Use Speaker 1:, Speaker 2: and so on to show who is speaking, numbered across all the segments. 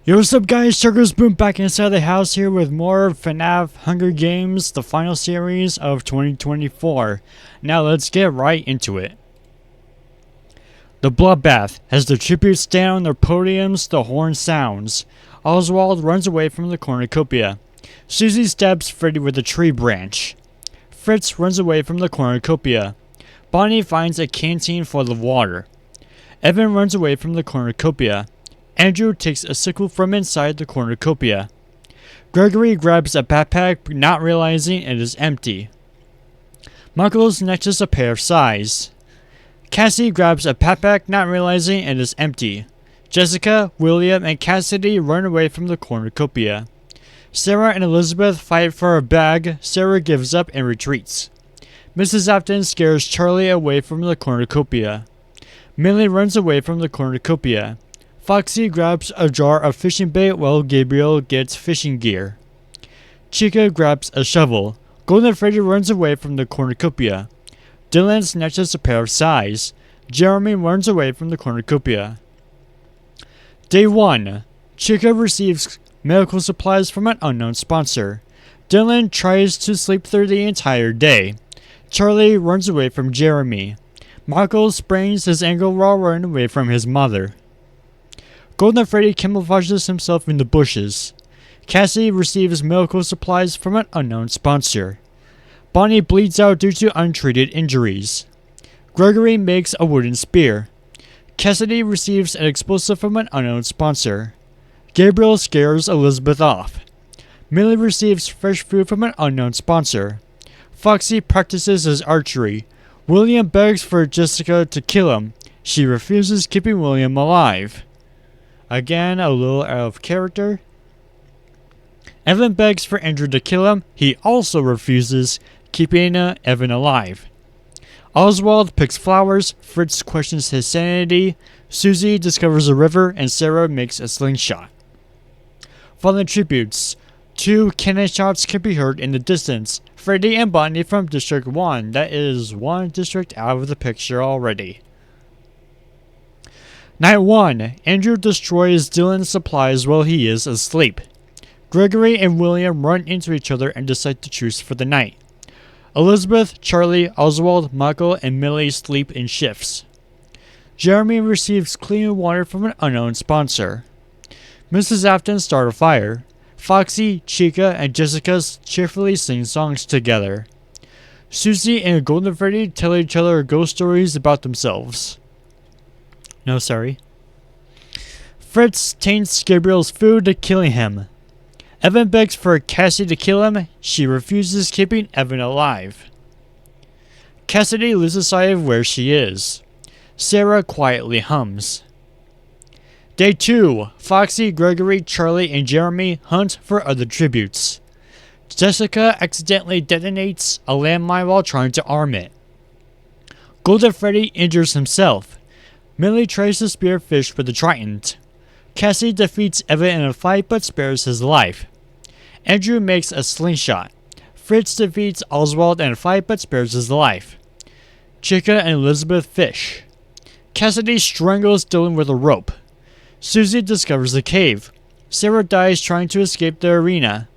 Speaker 1: Yo, what's up guys, Sugar Spoon back inside the house here with more FNAF Hunger Games, the final series of 2024. Now let's get right into it. The bloodbath. As the tributes stand on their podiums, the horn sounds. Oswald runs away from the cornucopia. Susie stabs Freddy with a tree branch. Fritz runs away from the cornucopia. Bonnie finds a canteen full of water. Evan runs away from the cornucopia. Andrew takes a sickle from inside the cornucopia. Gregory grabs a backpack, not realizing it is empty. Michael snatches a pair of size. Cassie grabs a backpack, not realizing it is empty. Jessica, William, and Cassidy run away from the cornucopia. Sarah and Elizabeth fight for a bag. Sarah gives up and retreats. Mrs. Afton scares Charlie away from the cornucopia. Millie runs away from the cornucopia. Foxy grabs a jar of fishing bait while Gabriel gets fishing gear. Chica grabs a shovel. Golden Freddy runs away from the cornucopia. Dylan snatches a pair of size. Jeremy runs away from the cornucopia. Day 1. Chica receives medical supplies from an unknown sponsor. Dylan tries to sleep through the entire day. Charlie runs away from Jeremy. Michael sprains his ankle while running away from his mother. Golden Freddy camouflages himself in the bushes. Cassie receives medical supplies from an unknown sponsor. Bonnie bleeds out due to untreated injuries. Gregory makes a wooden spear. Cassidy receives an explosive from an unknown sponsor. Gabriel scares Elizabeth off. Millie receives fresh food from an unknown sponsor. Foxy practices his archery. William begs for Jessica to kill him. She refuses, keeping William alive. Again, a little out of character. Evan begs for Andrew to kill him. He also refuses, keeping Evan alive. Oswald picks flowers. Fritz questions his sanity. Susie discovers a river, and Sarah makes a slingshot. Fallen tributes. 2 cannon shots can be heard in the distance. Freddy and Bonnie from District 1. That is one district out of the picture already. Night 1. Andrew destroys Dylan's supplies while he is asleep. Gregory and William run into each other and decide to truce for the night. Elizabeth, Charlie, Oswald, Michael, and Millie sleep in shifts. Jeremy receives clean water from an unknown sponsor. Mrs. Afton starts a fire. Foxy, Chica, and Jessica cheerfully sing songs together. Susie and Golden Freddy tell each other ghost stories about themselves. No, sorry. Fritz taints Gabriel's food, killing him. Evan begs for Cassie to kill him. She refuses, keeping Evan alive. Cassidy loses sight of where she is. Sarah quietly hums. Day 2. Foxy, Gregory, Charlie, and Jeremy hunt for other tributes. Jessica accidentally detonates a landmine while trying to arm it. Golden Freddy injures himself. Millie tries to spear fish with a trident. Cassie defeats Evan in a fight but spares his life. Andrew makes a slingshot. Fritz defeats Oswald in a fight but spares his life. Chica and Elizabeth fish. Cassidy strangles Dylan with a rope. Susie discovers a cave. Sarah dies trying to escape the arena.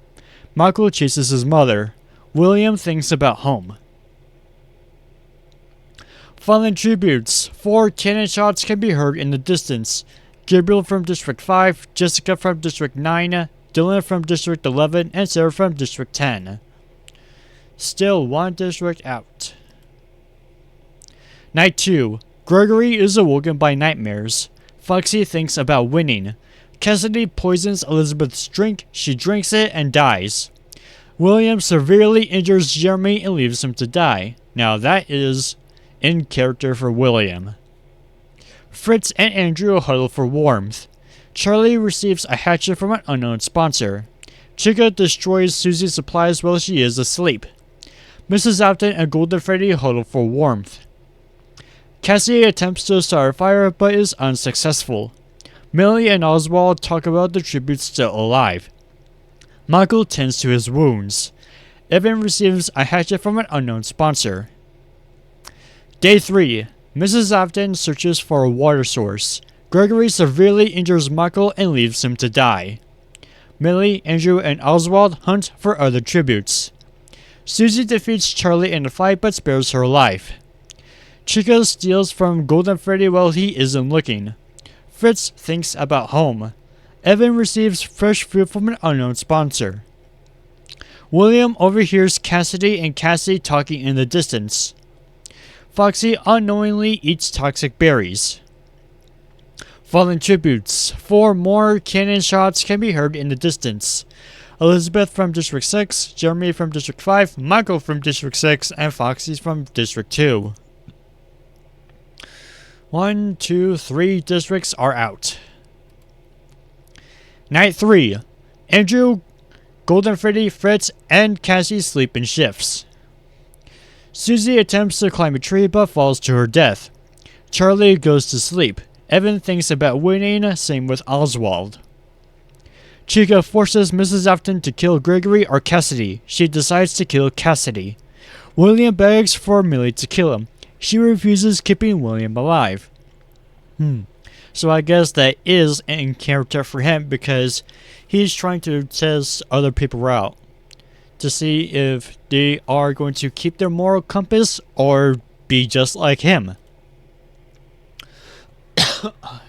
Speaker 1: Michael chases his mother. William thinks about home. Fallen tributes. 4 cannon shots can be heard in the distance. Gabriel from District 5, Jessica from District 9, Dylan from District 11, and Sarah from District 10. Still one district out. Night 2. Gregory is awoken by nightmares. Foxy thinks about winning. Cassidy poisons Elizabeth's drink. She drinks it and dies. William severely injures Jeremy and leaves him to die. Now that is in character for William. Fritz and Andrew huddle for warmth. Charlie receives a hatchet from an unknown sponsor. Chica destroys Susie's supplies while she is asleep. Mrs. Afton and Golden Freddy huddle for warmth. Cassie attempts to start a fire but is unsuccessful. Millie and Oswald talk about the tributes still alive. Michael tends to his wounds. Evan receives a hatchet from an unknown sponsor. Day 3. Mrs. Afton searches for a water source. Gregory severely injures Michael and leaves him to die. Millie, Andrew, and Oswald hunt for other tributes. Susie defeats Charlie in a fight but spares her life. Chica steals from Golden Freddy while he isn't looking. Fritz thinks about home. Evan receives fresh food from an unknown sponsor. William overhears Cassidy and Cassie talking in the distance. Foxy unknowingly eats toxic berries. Fallen tributes. 4 more cannon shots can be heard in the distance. Elizabeth from District 6, Jeremy from District 5, Michael from District 6, and Foxy from District 2. 1, 2, 3 districts are out. Night 3. Andrew, Golden Freddy, Fritz, and Cassie sleep in shifts. Susie attempts to climb a tree but falls to her death. Charlie goes to sleep. Evan thinks about winning, same with Oswald. Chica forces Mrs. Afton to kill Gregory or Cassidy. She decides to kill Cassidy. William begs for Millie to kill him. She refuses, keeping William alive. So I guess that is in character for him because he's trying to test other people out to see if they are going to keep their moral compass or be just like him.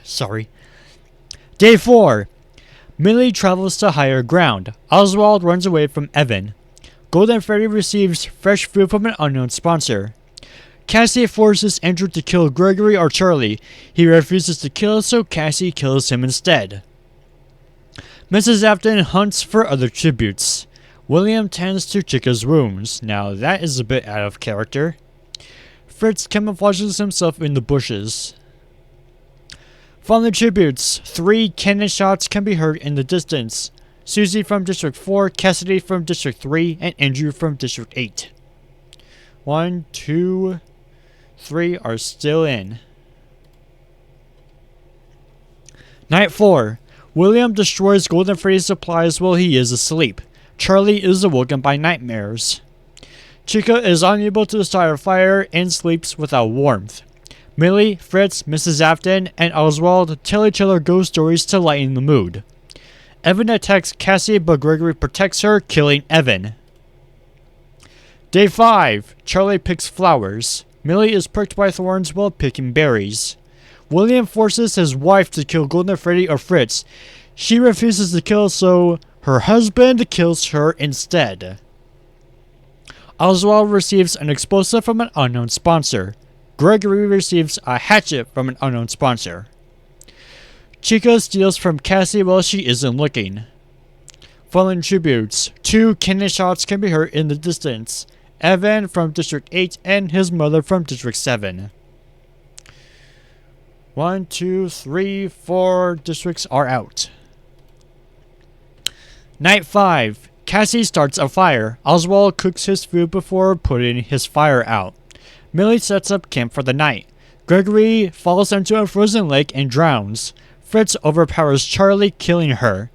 Speaker 1: Sorry. Day 4. Millie travels to higher ground. Oswald runs away from Evan. Golden Freddy receives fresh food from an unknown sponsor. Cassie forces Andrew to kill Gregory or Charlie. He refuses to kill, so Cassie kills him instead. Mrs. Afton hunts for other tributes. William tends to Chica's wounds. Now that is a bit out of character. Fritz camouflages himself in the bushes. Fallen tributes. 3 cannon shots can be heard in the distance. Susie from District 4, Cassidy from District 3, and Andrew from District 8. 1, 2, 3 are still in. Night 4. William destroys Golden Freddy's supplies while he is asleep. Charlie is awoken by nightmares. Chica is unable to start a fire and sleeps without warmth. Millie, Fritz, Mrs. Afton, and Oswald tell each other ghost stories to lighten the mood. Evan attacks Cassie, but Gregory protects her, killing Evan. Day 5. Charlie picks flowers. Millie is pricked by thorns while picking berries. William forces his wife to kill Golden Freddy or Fritz. She refuses to kill, so her husband kills her instead. Oswald receives an explosive from an unknown sponsor. Gregory receives a hatchet from an unknown sponsor. Chica steals from Cassie while she isn't looking. Fallen tributes. 2 cannon shots can be heard in the distance. Evan from District 8 and his mother from District 7. 1, 2, 3, 4 districts are out. Night 5. Cassie starts a fire. Oswald cooks his food before putting his fire out. Millie sets up camp for the night. Gregory falls into a frozen lake and drowns. Fritz overpowers Charlie, killing her.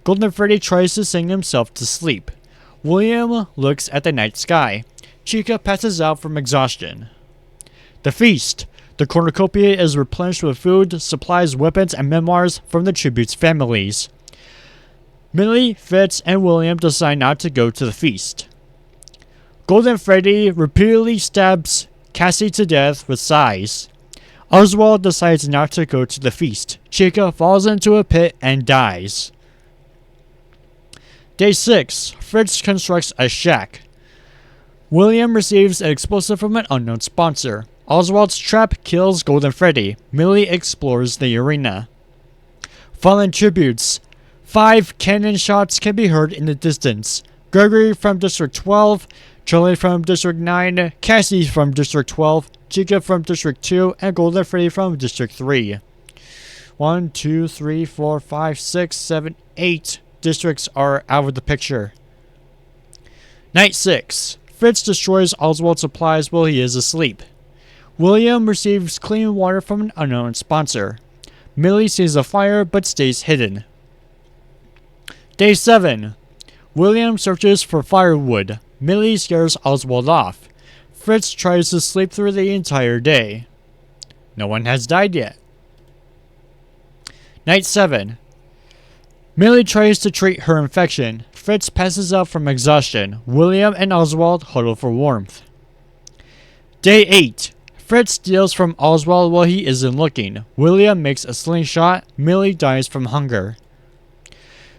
Speaker 1: Golden Freddy tries to sing himself to sleep. William looks at the night sky. Chica passes out from exhaustion. The feast. The cornucopia is replenished with food, supplies, weapons, and memoirs from the tribute's families. Millie, Fritz, and William decide not to go to the feast. Golden Freddy repeatedly stabs Cassie to death with sighs. Oswald decides not to go to the feast. Chica falls into a pit and dies. Day 6. Fritz constructs a shack. William receives an explosive from an unknown sponsor. Oswald's trap kills Golden Freddy. Millie explores the arena. Fallen tributes. 5 cannon shots can be heard in the distance. Gregory from District 12, Charlie from District 9, Cassie from District 12, Chica from District 2, and Golden Freddy from District 3. 1, 2, 3, 4, 5, 6, 7, 8 districts are out of the picture. Night 6. Fritz destroys Oswald's supplies while he is asleep. William receives clean water from an unknown sponsor. Millie sees a fire but stays hidden. Day 7. William searches for firewood. Millie scares Oswald off. Fritz tries to sleep through the entire day. No one has died yet. Night 7. Millie tries to treat her infection. Fritz passes out from exhaustion. William and Oswald huddle for warmth. Day 8. Fritz steals from Oswald while he isn't looking. William makes a slingshot. Millie dies from hunger.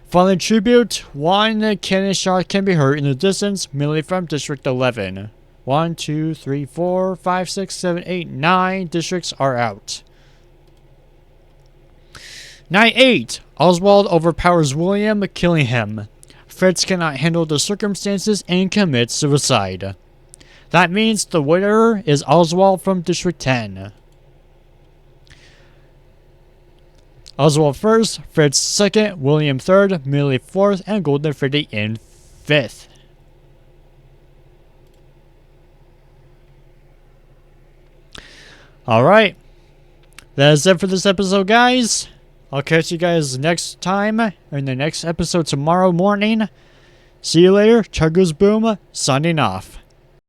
Speaker 1: Fallen tribute. One cannon shot can be heard in the distance. Millie from District 11. 1, 2, 3, 4, 5, 6, 7, 8, 9 districts are out. Night 8. Oswald overpowers William, killing him. Fritz cannot handle the circumstances and commits suicide. That means the winner is Oswald from District 10. Oswald first, Fritz second, William third, Millie fourth, and Golden Freddy in fifth. Alright, that's it for this episode, guys. I'll catch you guys next time in the next episode tomorrow morning. See you later. Chuggo's Boom, signing off.